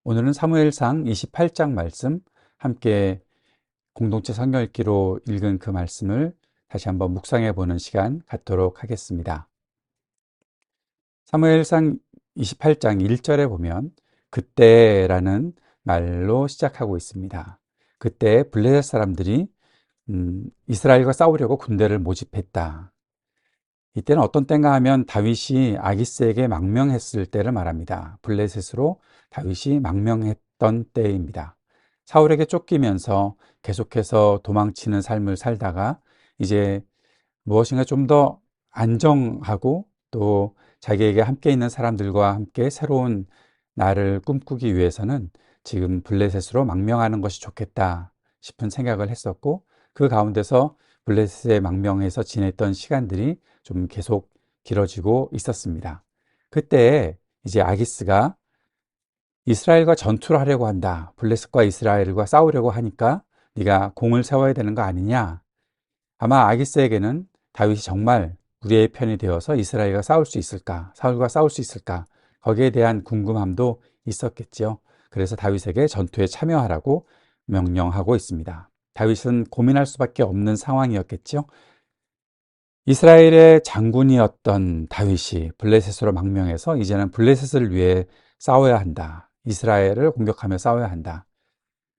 오늘은 사무엘상 28장 말씀 함께 공동체 성경 읽기로 읽은 그 말씀을 다시 한번 묵상해 보는 시간 갖도록 하겠습니다. 사무엘상 28장 1절에 보면 그때라는 말로 시작하고 있습니다. 그때 블레셋 사람들이 이스라엘과 싸우려고 군대를 모집했다. 이때는 어떤 때인가 하면 다윗이 아기스에게 망명했을 때를 말합니다. 블레셋으로 다윗이 망명했던 때입니다. 사울에게 쫓기면서 계속해서 도망치는 삶을 살다가 이제 무엇인가 좀 더 안정하고 또 자기에게 함께 있는 사람들과 함께 새로운 날을 꿈꾸기 위해서는 지금 블레셋으로 망명하는 것이 좋겠다 싶은 생각을 했었고, 그 가운데서 블레셋에 망명해서 지냈던 시간들이 좀 계속 길어지고 있었습니다. 그때 이제 아기스가 이스라엘과 전투를 하려고 한다. 블레셋과 이스라엘과 싸우려고 하니까 네가 공을 세워야 되는 거 아니냐. 아마 아기스에게는 다윗이 정말 우리의 편이 되어서 이스라엘과 싸울 수 있을까? 사울과 싸울 수 있을까? 거기에 대한 궁금함도 있었겠지요. 그래서 다윗에게 전투에 참여하라고 명령하고 있습니다. 다윗은 고민할 수밖에 없는 상황이었겠죠. 이스라엘의 장군이었던 다윗이 블레셋으로 망명해서 이제는 블레셋을 위해 싸워야 한다. 이스라엘을 공격하며 싸워야 한다.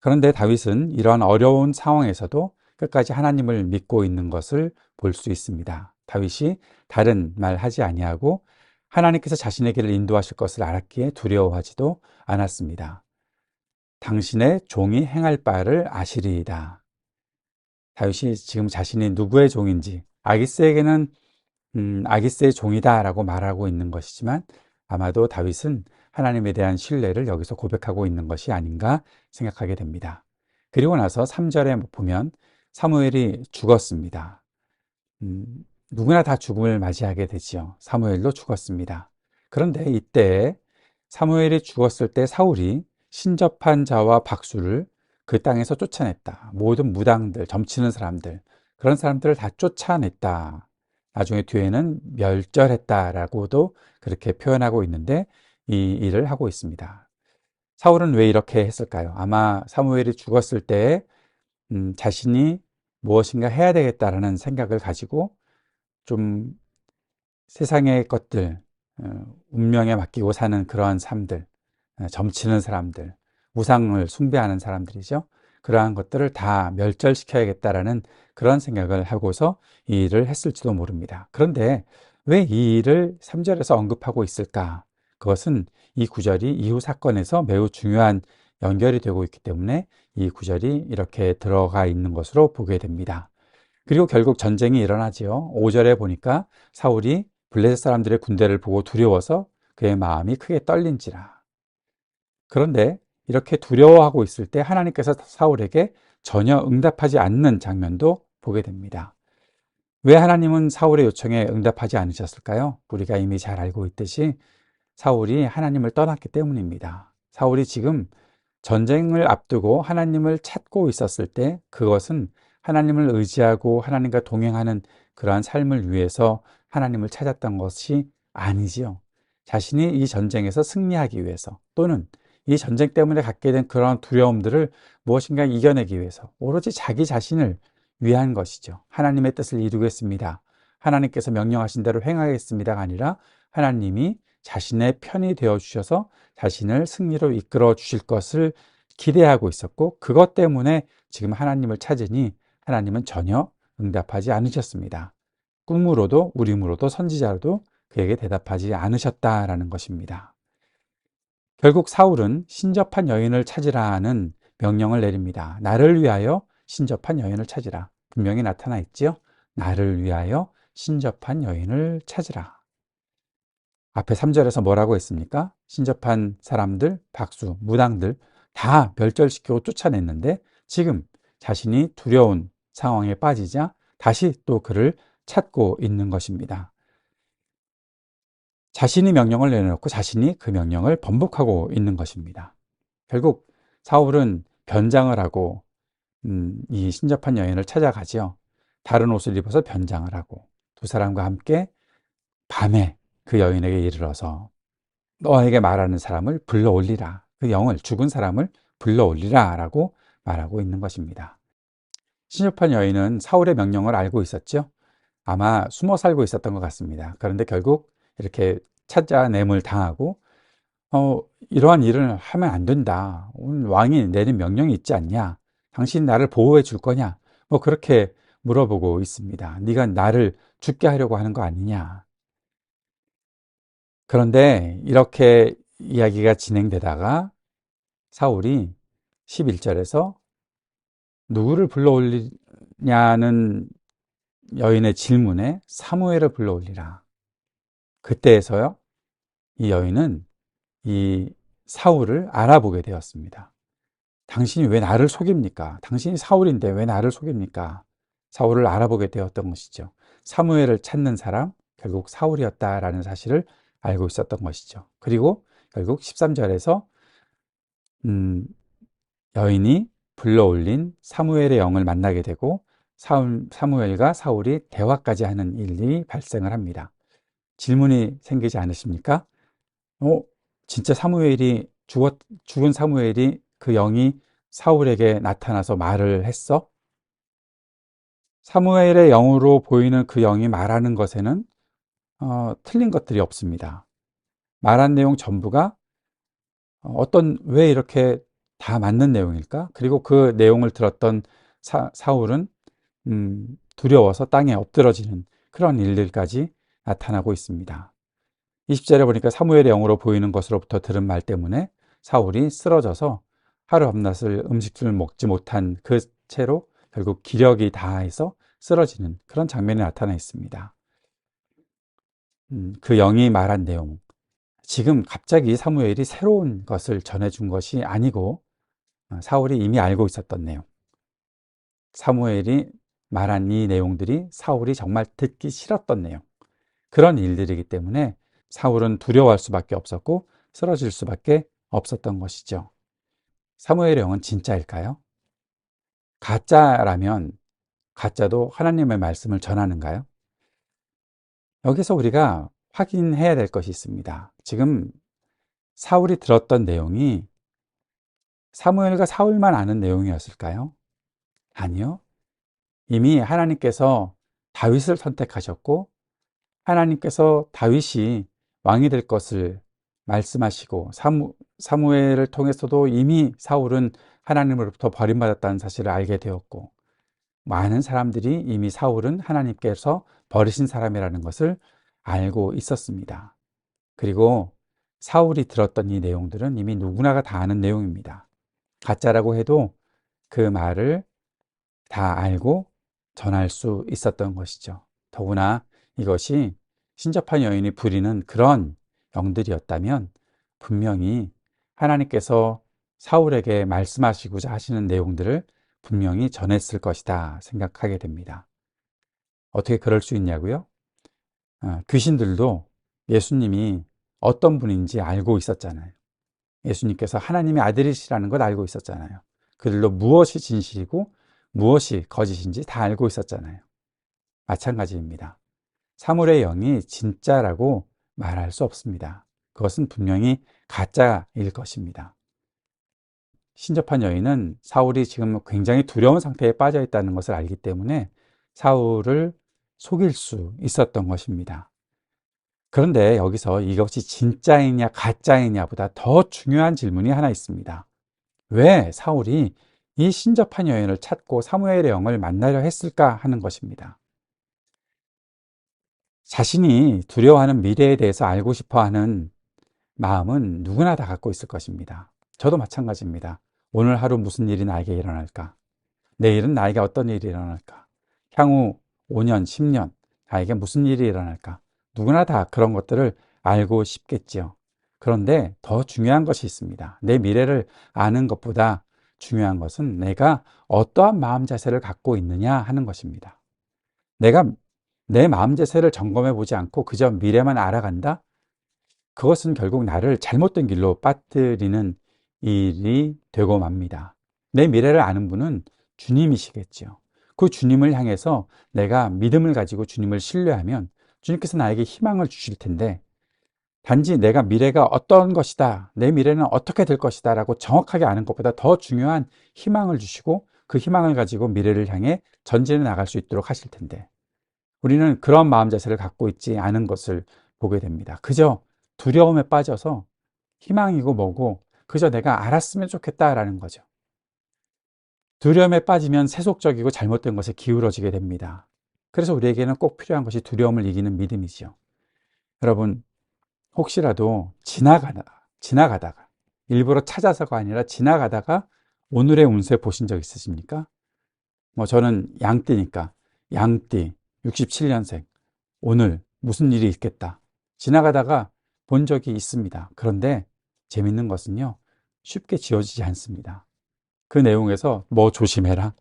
그런데 다윗은 이러한 어려운 상황에서도 끝까지 하나님을 믿고 있는 것을 볼 수 있습니다. 다윗이 다른 말 하지 아니하고 하나님께서 자신의 길을 인도하실 것을 알았기에 두려워하지도 않았습니다. 당신의 종이 행할 바를 아시리이다. 다윗이 지금 자신이 누구의 종인지, 아기스에게는 아기스의 종이다라고 말하고 있는 것이지만 아마도 다윗은 하나님에 대한 신뢰를 여기서 고백하고 있는 것이 아닌가 생각하게 됩니다. 그리고 나서 3절에 보면 사무엘이 죽었습니다. 누구나 다 죽음을 맞이하게 되지요. 사무엘도 죽었습니다. 그런데 이때 사무엘이 죽었을 때 사울이 신접한 자와 박수를 그 땅에서 쫓아냈다. 모든 무당들, 점치는 사람들, 그런 사람들을 다 쫓아냈다. 나중에 뒤에는 멸절했다라고도 그렇게 표현하고 있는데 이 일을 하고 있습니다. 사울은 왜 이렇게 했을까요? 아마 사무엘이 죽었을 때 자신이 무엇인가 해야 되겠다라는 생각을 가지고 좀 세상의 것들, 운명에 맡기고 사는 그러한 삶들, 점치는 사람들, 우상을 숭배하는 사람들이죠. 그러한 것들을 다 멸절시켜야겠다라는 그런 생각을 하고서 이 일을 했을지도 모릅니다. 그런데 왜 이 일을 3절에서 언급하고 있을까? 그것은 이 구절이 이후 사건에서 매우 중요한 연결이 되고 있기 때문에 이 구절이 이렇게 들어가 있는 것으로 보게 됩니다. 그리고 결국 전쟁이 일어나지요. 5절에 보니까 사울이 블레셋 사람들의 군대를 보고 두려워서 그의 마음이 크게 떨린지라. 그런데 이렇게 두려워하고 있을 때 하나님께서 사울에게 전혀 응답하지 않는 장면도 보게 됩니다. 왜 하나님은 사울의 요청에 응답하지 않으셨을까요? 우리가 이미 잘 알고 있듯이 사울이 하나님을 떠났기 때문입니다. 사울이 지금 전쟁을 앞두고 하나님을 찾고 있었을 때 그것은 하나님을 의지하고 하나님과 동행하는 그러한 삶을 위해서 하나님을 찾았던 것이 아니지요. 자신이 이 전쟁에서 승리하기 위해서 또는 이 전쟁 때문에 갖게 된 그런 두려움들을 무엇인가 이겨내기 위해서 오로지 자기 자신을 위한 것이죠. 하나님의 뜻을 이루겠습니다. 하나님께서 명령하신 대로 행하겠습니다가 아니라 하나님이 자신의 편이 되어 주셔서 자신을 승리로 이끌어 주실 것을 기대하고 있었고, 그것 때문에 지금 하나님을 찾으니 하나님은 전혀 응답하지 않으셨습니다. 꿈으로도 우림으로도 선지자로도 그에게 대답하지 않으셨다라는 것입니다. 결국 사울은 신접한 여인을 찾으라는 명령을 내립니다. 나를 위하여 신접한 여인을 찾으라. 분명히 나타나 있지요. 나를 위하여 신접한 여인을 찾으라. 앞에 3절에서 뭐라고 했습니까? 신접한 사람들, 박수, 무당들 다 멸절시키고 쫓아냈는데 지금 자신이 두려운 상황에 빠지자 다시 또 그를 찾고 있는 것입니다. 자신이 명령을 내려놓고 자신이 그 명령을 번복하고 있는 것입니다. 결국 사울은 변장을 하고 이 신접한 여인을 찾아가지요. 다른 옷을 입어서 변장을 하고 두 사람과 함께 밤에 그 여인에게 이르러서 너에게 말하는 사람을 불러 올리라. 그 영을, 죽은 사람을 불러 올리라 라고 말하고 있는 것입니다. 신접한 여인은 사울의 명령을 알고 있었죠. 아마 숨어 살고 있었던 것 같습니다. 그런데 결국 이렇게 찾아냄을 당하고 이러한 일을 하면 안 된다. 오늘 왕이 내린 명령이 있지 않냐? 당신 나를 보호해 줄 거냐? 뭐 그렇게 물어보고 있습니다. 네가 나를 죽게 하려고 하는 거 아니냐? 그런데 이렇게 이야기가 진행되다가 사울이 11절에서 누구를 불러올리냐는 여인의 질문에 사무엘을 불러올리라. 그때에서요, 이 여인은 이 사울을 알아보게 되었습니다. 당신이 왜 나를 속입니까? 당신이 사울인데 왜 나를 속입니까? 사울을 알아보게 되었던 것이죠. 사무엘을 찾는 사람, 결국 사울이었다라는 사실을 알고 있었던 것이죠. 그리고 결국 13절에서 여인이 불러올린 사무엘의 영을 만나게 되고 사무엘과 사울이 대화까지 하는 일이 발생을 합니다. 질문이 생기지 않으십니까? 진짜 죽은 사무엘이 그 영이 사울에게 나타나서 말을 했어? 사무엘의 영으로 보이는 그 영이 말하는 것에는 틀린 것들이 없습니다. 말한 내용 전부가 왜 이렇게 다 맞는 내용일까? 그리고 그 내용을 들었던 사울은 두려워서 땅에 엎드러지는 그런 일들까지 나타나고 있습니다. 20절에 보니까 사무엘의 영으로 보이는 것으로부터 들은 말 때문에 사울이 쓰러져서 하루 밤낮을 음식을 먹지 못한 그 채로 결국 기력이 다해서 쓰러지는 그런 장면이 나타나 있습니다. 그 영이 말한 내용, 지금 갑자기 사무엘이 새로운 것을 전해준 것이 아니고 사울이 이미 알고 있었던 내용, 사무엘이 말한 이 내용들이 사울이 정말 듣기 싫었던 내용, 그런 일들이기 때문에 사울은 두려워할 수밖에 없었고 쓰러질 수밖에 없었던 것이죠. 사무엘의 영은 진짜일까요? 가짜라면 가짜도 하나님의 말씀을 전하는가요? 여기서 우리가 확인해야 될 것이 있습니다. 지금 사울이 들었던 내용이 사무엘과 사울만 아는 내용이었을까요? 아니요. 이미 하나님께서 다윗을 선택하셨고 하나님께서 다윗이 왕이 될 것을 말씀하시고 사무엘을 통해서도 이미 사울은 하나님으로부터 버림받았다는 사실을 알게 되었고 많은 사람들이 이미 사울은 하나님께서 버리신 사람이라는 것을 알고 있었습니다. 그리고 사울이 들었던 이 내용들은 이미 누구나가 다 아는 내용입니다. 가짜라고 해도 그 말을 다 알고 전할 수 있었던 것이죠. 더구나 이것이 신접한 여인이 부리는 그런 영들이었다면 분명히 하나님께서 사울에게 말씀하시고자 하시는 내용들을 분명히 전했을 것이다 생각하게 됩니다. 어떻게 그럴 수 있냐고요? 귀신들도 예수님이 어떤 분인지 알고 있었잖아요. 예수님께서 하나님의 아들이시라는 걸 알고 있었잖아요. 그들도 무엇이 진실이고 무엇이 거짓인지 다 알고 있었잖아요. 마찬가지입니다. 사물의 영이 진짜라고 말할 수 없습니다. 그것은 분명히 가짜일 것입니다. 신접한 여인은 사울이 지금 굉장히 두려운 상태에 빠져 있다는 것을 알기 때문에 사울을 속일 수 있었던 것입니다. 그런데 여기서 이것이 진짜이냐 가짜이냐보다 더 중요한 질문이 하나 있습니다. 왜 사울이 이 신접한 여인을 찾고 사무엘의 영을 만나려 했을까 하는 것입니다. 자신이 두려워하는 미래에 대해서 알고 싶어 하는 마음은 누구나 다 갖고 있을 것입니다. 저도 마찬가지입니다. 오늘 하루 무슨 일이 나에게 일어날까? 내일은 나에게 어떤 일이 일어날까? 향후 5년, 10년 나에게 무슨 일이 일어날까? 누구나 다 그런 것들을 알고 싶겠지요. 그런데 더 중요한 것이 있습니다. 내 미래를 아는 것보다 중요한 것은 내가 어떠한 마음 자세를 갖고 있느냐 하는 것입니다. 내가 내 마음 자세를 점검해 보지 않고 그저 미래만 알아간다? 그것은 결국 나를 잘못된 길로 빠뜨리는 일이 되고 맙니다. 내 미래를 아는 분은 주님이시겠죠. 그 주님을 향해서 내가 믿음을 가지고 주님을 신뢰하면 주님께서 나에게 희망을 주실 텐데 단지 내가 미래가 어떤 것이다, 내 미래는 어떻게 될 것이다 라고 정확하게 아는 것보다 더 중요한 희망을 주시고 그 희망을 가지고 미래를 향해 전진해 나갈 수 있도록 하실 텐데, 우리는 그런 마음 자세를 갖고 있지 않은 것을 보게 됩니다. 그저 두려움에 빠져서 희망이고 뭐고 그저 내가 알았으면 좋겠다라는 거죠. 두려움에 빠지면 세속적이고 잘못된 것에 기울어지게 됩니다. 그래서 우리에게는 꼭 필요한 것이 두려움을 이기는 믿음이지요. 여러분, 혹시라도 지나가다가, 일부러 찾아서가 아니라 지나가다가 오늘의 운세 보신 적 있으십니까? 뭐 저는 양띠니까, 양띠, 67년생, 오늘 무슨 일이 있겠다. 지나가다가 본 적이 있습니다. 그런데 재밌는 것은요, 쉽게 지워지지 않습니다. 그 내용에서 뭐 조심해라,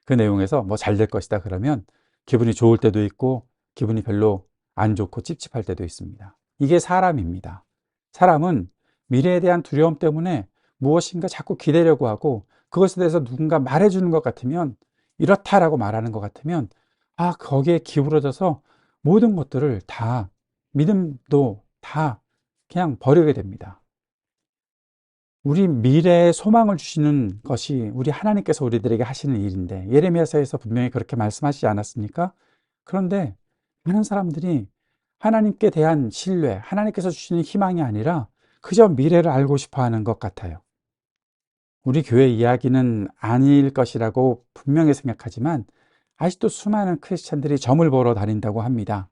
그 내용에서 뭐 잘 될 것이다 그러면 기분이 좋을 때도 있고 기분이 별로 안 좋고 찝찝할 때도 있습니다. 이게 사람입니다. 사람은 미래에 대한 두려움 때문에 무엇인가 자꾸 기대려고 하고, 그것에 대해서 누군가 말해주는 것 같으면, 이렇다라고 말하는 것 같으면 거기에 기울어져서 모든 것들을 다, 믿음도 다 그냥 버리게 됩니다. 우리 미래에 소망을 주시는 것이 우리 하나님께서 우리들에게 하시는 일인데, 예레미야서에서 분명히 그렇게 말씀하시지 않았습니까? 그런데 많은 사람들이 하나님께 대한 신뢰, 하나님께서 주시는 희망이 아니라 그저 미래를 알고 싶어 하는 것 같아요. 우리 교회 이야기는 아닐 것이라고 분명히 생각하지만 아직도 수많은 크리스찬들이 점을 보러 다닌다고 합니다.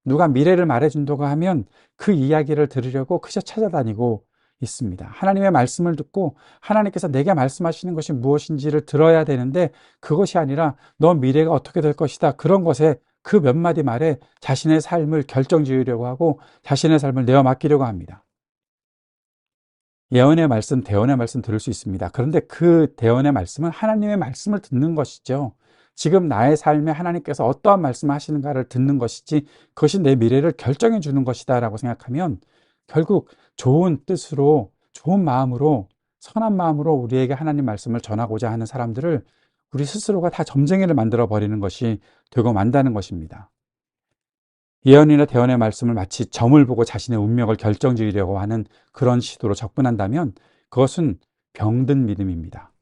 누가 미래를 말해준다고 하면 그 이야기를 들으려고 그저 찾아다니고 있습니다. 하나님의 말씀을 듣고 하나님께서 내게 말씀하시는 것이 무엇인지를 들어야 되는데, 그것이 아니라 너 미래가 어떻게 될 것이다, 그런 것에, 그 몇 마디 말에 자신의 삶을 결정지으려고 하고 자신의 삶을 내어 맡기려고 합니다. 예언의 말씀, 대언의 말씀 들을 수 있습니다. 그런데 그 대언의 말씀은 하나님의 말씀을 듣는 것이죠. 지금 나의 삶에 하나님께서 어떠한 말씀을 하시는가를 듣는 것이지, 그것이 내 미래를 결정해 주는 것이다 라고 생각하면 결국 좋은 뜻으로, 좋은 마음으로, 선한 마음으로 우리에게 하나님 말씀을 전하고자 하는 사람들을 우리 스스로가 다 점쟁이를 만들어 버리는 것이 되고 만다는 것입니다. 예언이나 대언의 말씀을 마치 점을 보고 자신의 운명을 결정지으려고 하는 그런 시도로 접근한다면 그것은 병든 믿음입니다.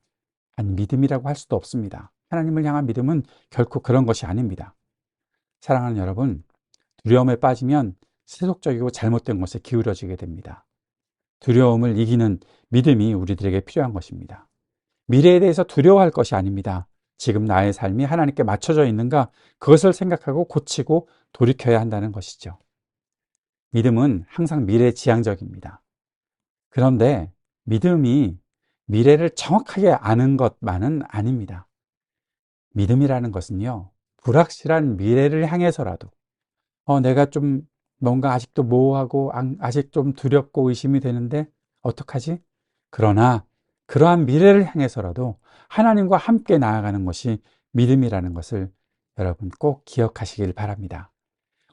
아니, 믿음이라고 할 수도 없습니다. 하나님을 향한 믿음은 결코 그런 것이 아닙니다. 사랑하는 여러분, 두려움에 빠지면 세속적이고 잘못된 것에 기울어지게 됩니다. 두려움을 이기는 믿음이 우리들에게 필요한 것입니다. 미래에 대해서 두려워할 것이 아닙니다. 지금 나의 삶이 하나님께 맞춰져 있는가, 그것을 생각하고 고치고 돌이켜야 한다는 것이죠. 믿음은 항상 미래지향적입니다. 그런데 믿음이 미래를 정확하게 아는 것만은 아닙니다. 믿음이라는 것은요, 불확실한 미래를 향해서라도 내가 좀 뭔가 아직도 모호하고 아직 좀 두렵고 의심이 되는데 어떡하지? 그러나 그러한 미래를 향해서라도 하나님과 함께 나아가는 것이 믿음이라는 것을 여러분 꼭 기억하시길 바랍니다.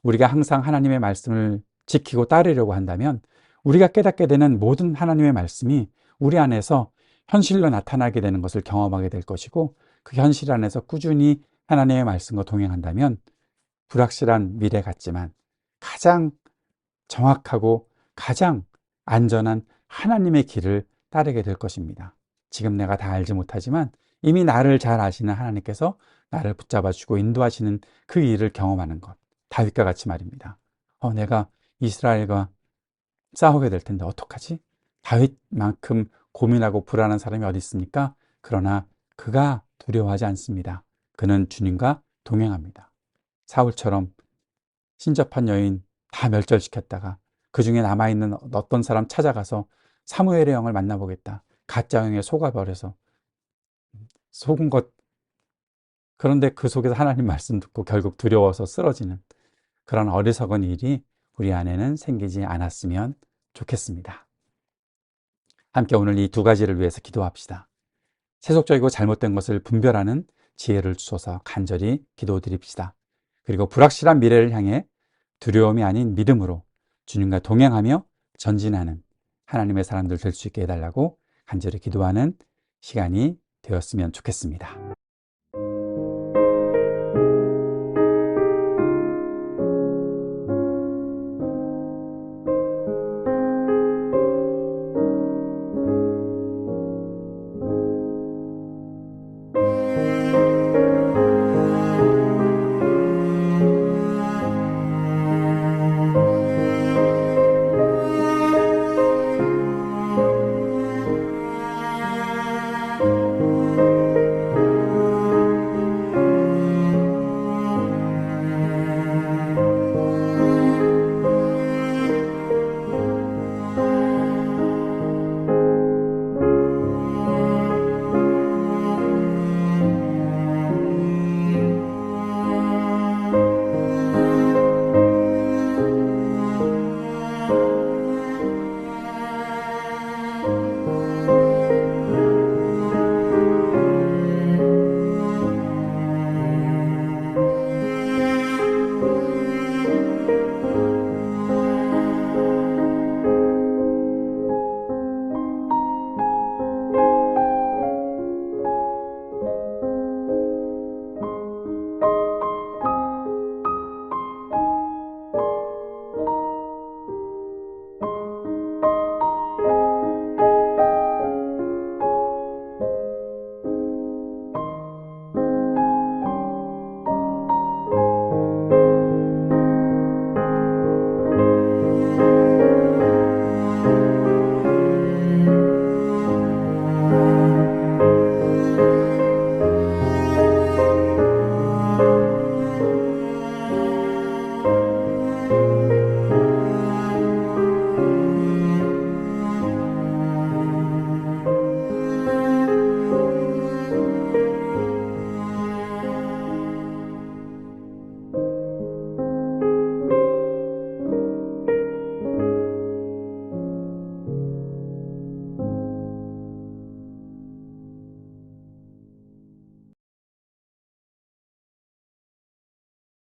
우리가 항상 하나님의 말씀을 지키고 따르려고 한다면 우리가 깨닫게 되는 모든 하나님의 말씀이 우리 안에서 현실로 나타나게 되는 것을 경험하게 될 것이고, 그 현실 안에서 꾸준히 하나님의 말씀과 동행한다면 불확실한 미래 같지만 가장 정확하고 가장 안전한 하나님의 길을 따르게 될 것입니다. 지금 내가 다 알지 못하지만 이미 나를 잘 아시는 하나님께서 나를 붙잡아 주고 인도하시는 그 일을 경험하는 것. 다윗과 같이 말입니다. 내가 이스라엘과 싸우게 될 텐데 어떡하지? 다윗만큼 고민하고 불안한 사람이 어디 있습니까? 그러나 그가 두려워하지 않습니다. 그는 주님과 동행합니다. 사울처럼 신접한 여인 다 멸절시켰다가 그 중에 남아있는 어떤 사람 찾아가서 사무엘의 영을 만나보겠다, 가짜 영에 속아버려서 속은 것. 그런데 그 속에서 하나님 말씀 듣고 결국 두려워서 쓰러지는 그런 어리석은 일이 우리 안에는 생기지 않았으면 좋겠습니다. 함께 오늘 이 두 가지를 위해서 기도합시다. 세속적이고 잘못된 것을 분별하는 지혜를 주셔서 간절히 기도드립시다. 그리고 불확실한 미래를 향해 두려움이 아닌 믿음으로 주님과 동행하며 전진하는 하나님의 사람들 될 수 있게 해달라고 간절히 기도하는 시간이 되었으면 좋겠습니다.